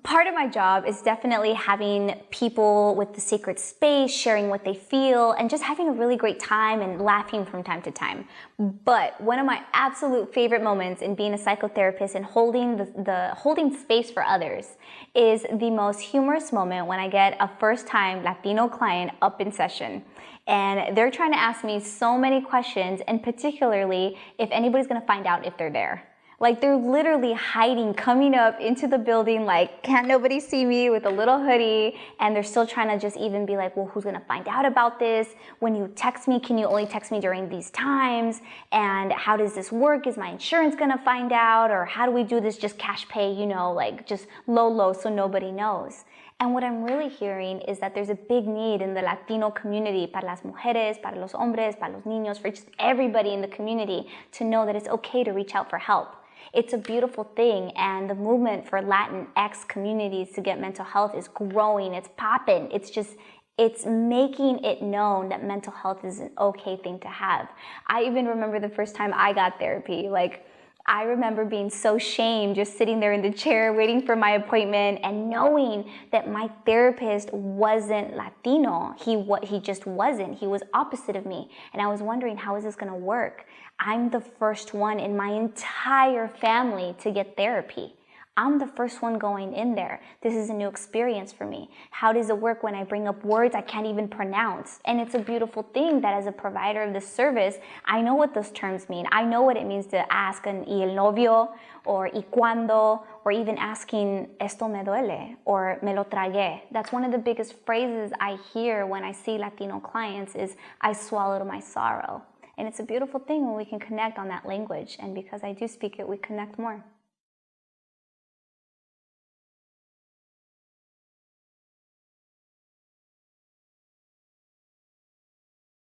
Part of my job is definitely having people with the sacred space, sharing what they feel, and just having a really great time and laughing from time to time. But one of my absolute favorite moments in being a psychotherapist and holding space for others is the most humorous moment when I get a first-time Latino client up in session. And they're trying to ask me so many questions, and particularly if anybody's gonna find out if they're there. Like, they're literally hiding, coming up into the building like, can't nobody see me, with a little hoodie, and they're still trying to just even be like, well, who's gonna find out about this? When you text me, can you only text me during these times? And how does this work? Is my insurance gonna find out? Or how do we do this just cash pay, you know, like just low so nobody knows? And what I'm really hearing is that there's a big need in the Latino community, para las mujeres, para los hombres, para los niños, for just everybody in the community to know that it's okay to reach out for help. It's a beautiful thing, and the movement for Latinx communities to get mental health is growing, it's popping, it's making it known that mental health is an okay thing to have. I even remember the first time I got therapy. Like, I remember being so shamed just sitting there in the chair waiting for my appointment and knowing that my therapist wasn't Latino. He just wasn't. He was opposite of me. And I was wondering, how is this going to work? I'm the first one in my entire family to get therapy. I'm the first one going in there. This is a new experience for me. How does it work when I bring up words I can't even pronounce? And it's a beautiful thing that as a provider of this service, I know what those terms mean. I know what it means to ask an y el novio, or y cuando, or even asking esto me duele, or me lo tragué. That's one of the biggest phrases I hear when I see Latino clients is, I swallowed my sorrow. And it's a beautiful thing when we can connect on that language. And because I do speak it, we connect more.